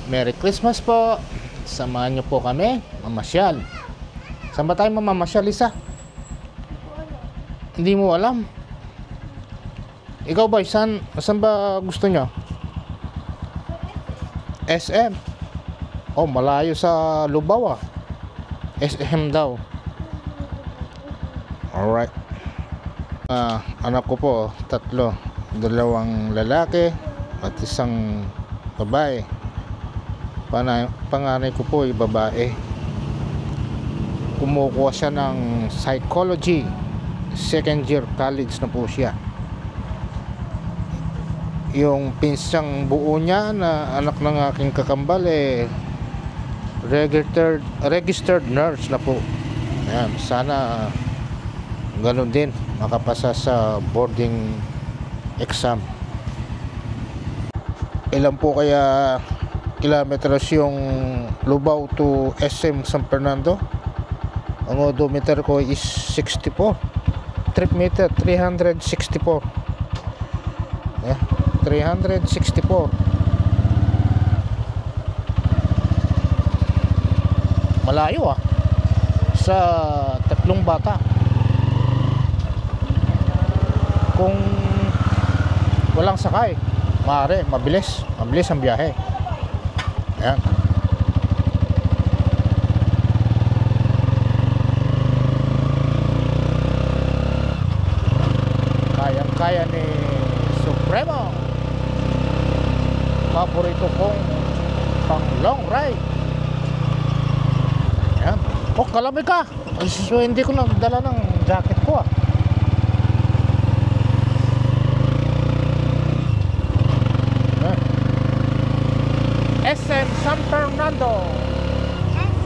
Merry Christmas po. Samahan niyo po kami mamasyal. Saan ba tayo mamamasyal, Lisa? Hindi mo alam. Ikaw ba, saan ba gusto nyo? SM. Oh, malayo sa Lubao ah. SM daw. Alright. Anak ko po, 3. 2 lalaki at 1 babae. Panganay ko po ay babae. Kumukuha siya ng psychology. 2nd year college na po siya. Yung pinsang buo niya na anak ng aking kakambal registered nurse na po. Ayan, sana ganun din makapasa sa boarding exam. Ilan po kaya kilometers yung Lubao to SM San Fernando? Ang odometer ko is 64. Trip meter 364. Yeah, 364. Malayo ah. Sa 3 bata. Kung walang sakay, maaari, mabilis ang biyahe. Ayan. Kaya ni Supremo. Paborito kong pang long ride. Ayan. Oh, kalamig ka. So, hindi ko nagdala ng jacket ko ah. SM San Fernando.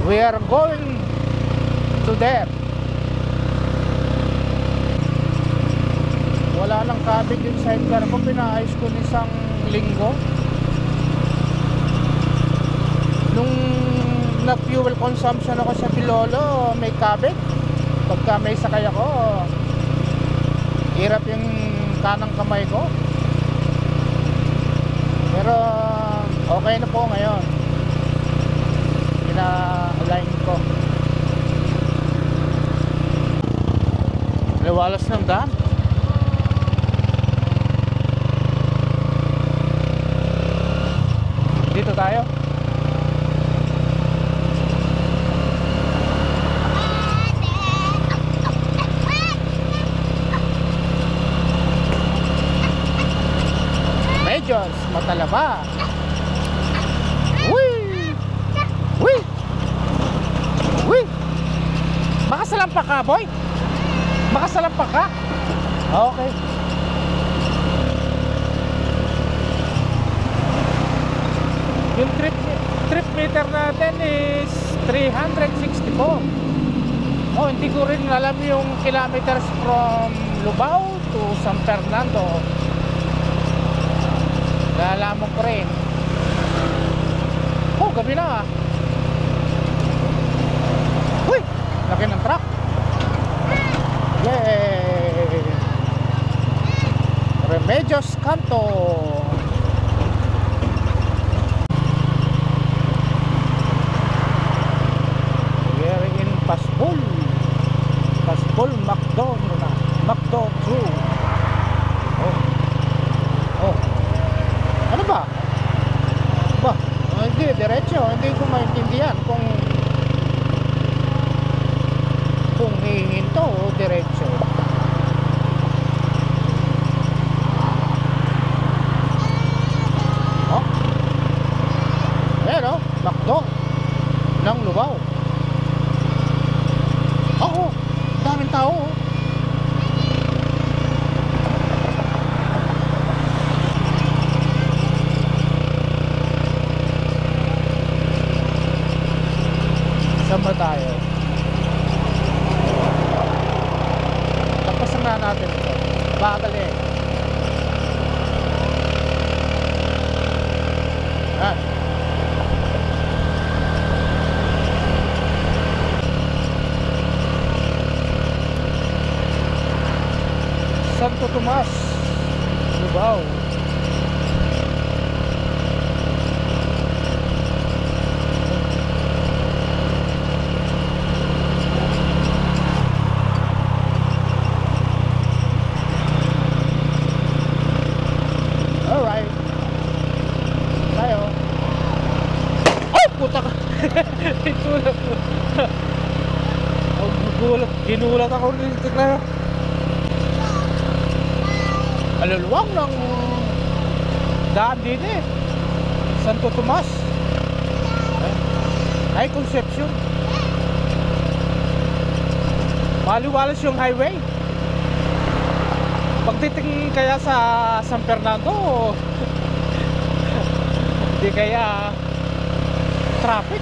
We are going to there. Wala nang cabin yung sidecar ko. Pinaayos ko ng isang linggo. Nung nag-fuel consumption ako sa Pilolo, may cabin. Pagka may sakay ako, hirap yung kanang kamay ko. Pero okay na po ngayon. Ina-align ko. Liwalas ng daan. Dito tayo. Medjos Matalaba. Makasalampak ka, boy? Makasalampak ka? Okay. Yung trip meter natin is 364. Oh, hindi ko rin alam yung kilometers from Lubao to San Fernando. Nalaman ko rin. Oh, gabi na ah. Uy! Laki ng truck. Yay! Remedios Canto. We're in Pasbol. Pasbol Macdo na. Macdo 2. Oh. Oh. Ano ba? Ba? Hindi, diretso. Hindi ko maintindihan kung hihinto o diretso. Oh? Ayan o, Macdo ng Lubao. Oo, daming tao. Saan ba tayo? Tapos na natin ito. Bagal eh. Ah. Santo Tomas, Lubao. Itulak mo. Ginulat ako rin na. Alulwang ng daan din eh. Santo Tomas. Ay, Concepcion. Maliwalas yung highway. Pagtitingin kaya sa San Fernando, hindi kaya traffic.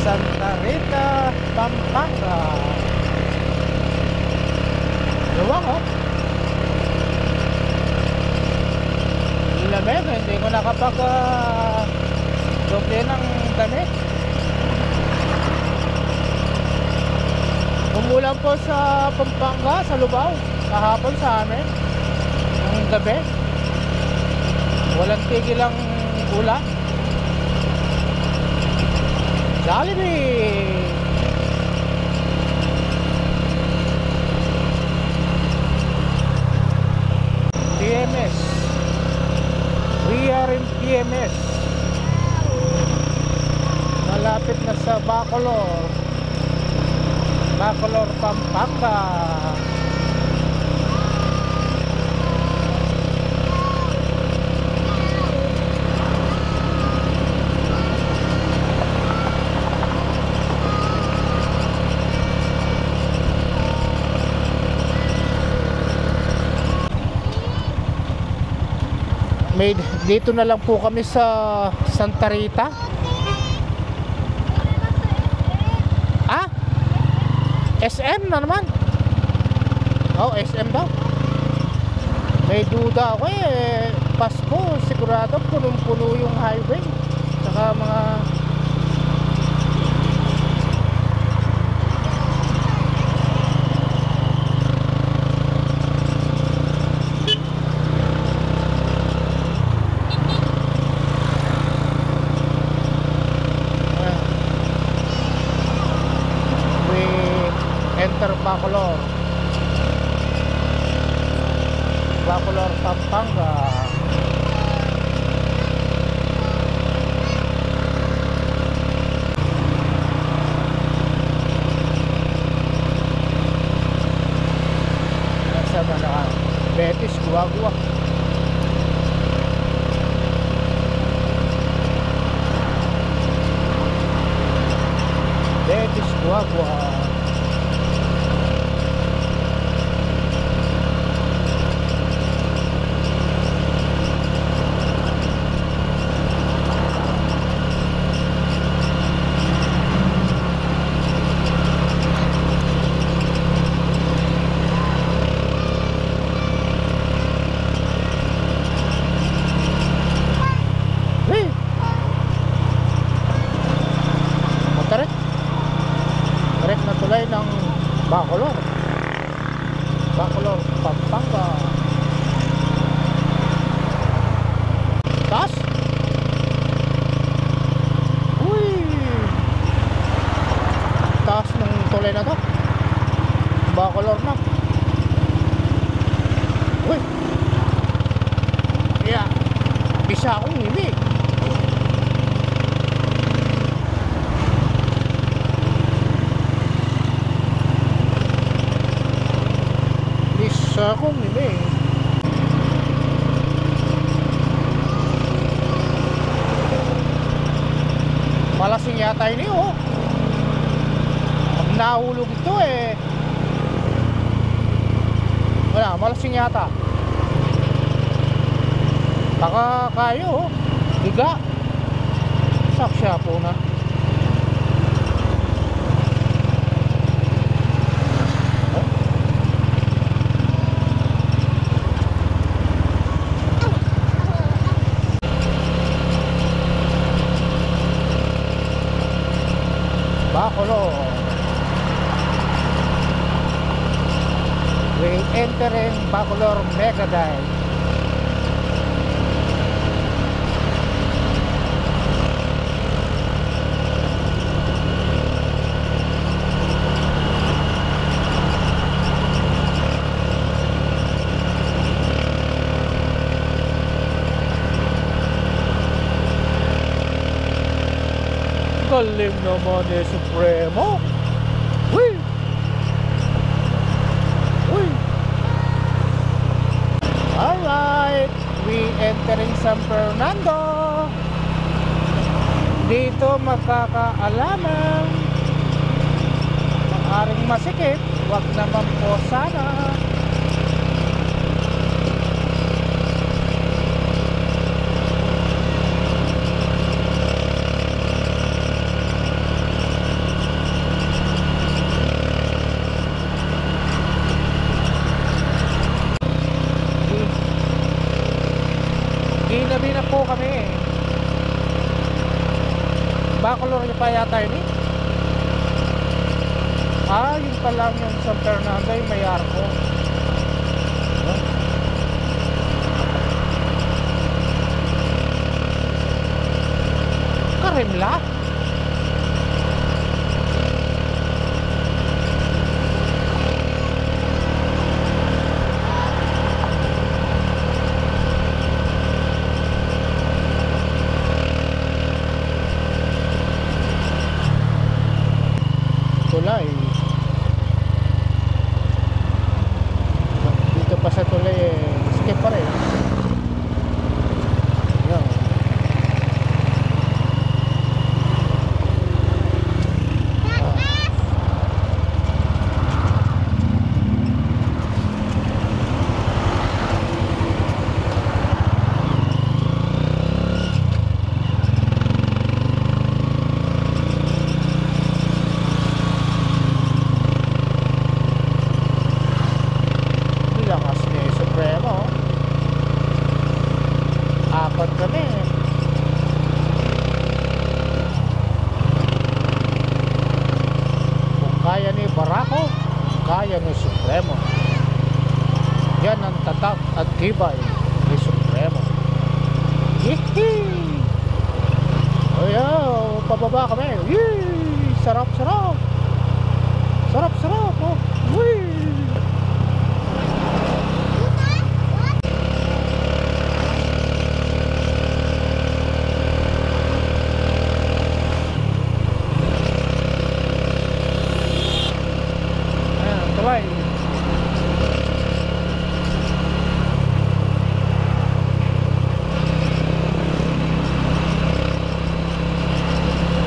Santa Rita, Pampanga. Luwang oh. Lamig, hindi ko nakapag doble ng damit. Umulan po sa Pampanga, sa Lubao, kahapon sa amin ng gabi. Walang tigil ang ulan. Jollibee. PMS. We are in PMS. Malapit na sa Bacolor. Bacolor, Pampanga. Dito na lang po kami sa Santa Rita. Ah? SM na naman. Oh, SM daw. May duda ako eh. Pasko, sigurado punong-puno yung highway. Saka mga Bacolor. Bacolor, Pampanga. Nasa na Betis, Guagua. Betis, Guagua. Ng Bacolor. Bacolor, Pampanga. Taas? Uy! Taas ng tulay na to. Bacolor na. Uy! Yeah. Bisa akong himig. Sa akong nila eh. Malasing yata ini oh. Pag nahulog ito eh. Wala, malasing yata. Baka kayo oh. Higa. Saksya po na. Bacolor. We entering Bacolor Mega Dive. galing naman ni Supremo. Uy! Uy! Alright, we entering San Fernando. Dito magkakaalaman. Maaring masikip, wag naman po sana. Ginabi na po kami. Bacolor pa yata yun eh. Yun pa lang yung San Fernando yung may arko. Karimla? Tulay. Dito pa sa tulay skip pa rin. Yan. Lakas ni Supremo. Apat kami. Kung kaya ni Barako, kaya ni Supremo. Yan ang tatak at tibay ni Supremo. Hihi! Ayaw, pababa kami. Yee! Sarap, sarap. Sarap, sarap. Oh. Wee! Tulay.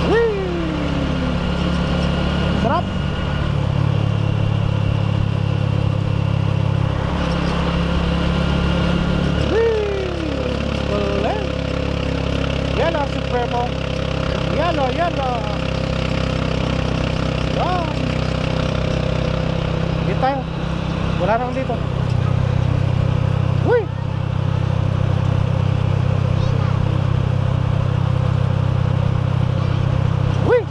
Whee! Sarap. Whee! Tulay. Yellow Supremo. Yellow, yellow. Wow. Dito tayo. Wala nang dito. Uy! Uy!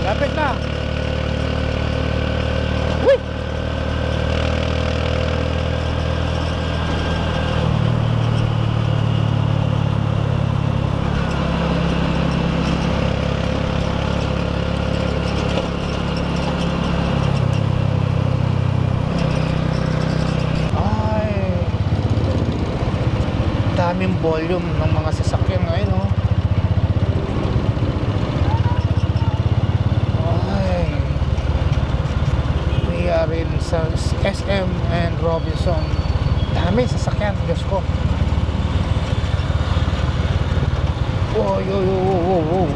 Lapit na. Uy! Ay, daming volume ng mga sasakyan ngayon, oh. Rin sa SM and Robinson, dami sasakyan. Diyos ko. Whoa, yo, yo, whoa, whoa.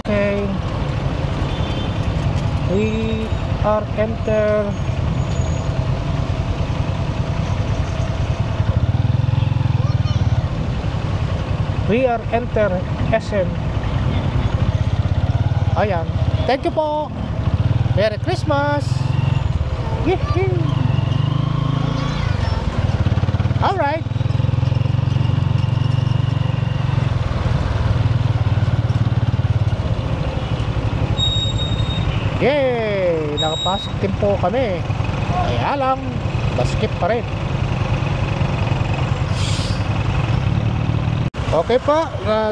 Okay, we are enter SM. Ayan, thank you po. Merry Christmas! Yee-hee! Alright! Yay! Nakapasok din po kami. Kaya lang, basket pa rin. Okay po,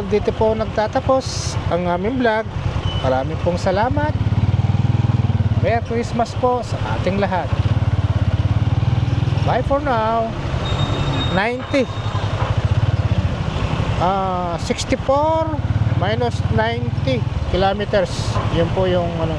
dito po nagtatapos ang aming vlog. Maraming pong salamat. Merry Christmas po sa ating lahat. Bye for now. 90 64 minus 90 kilometers. Yun po yung ano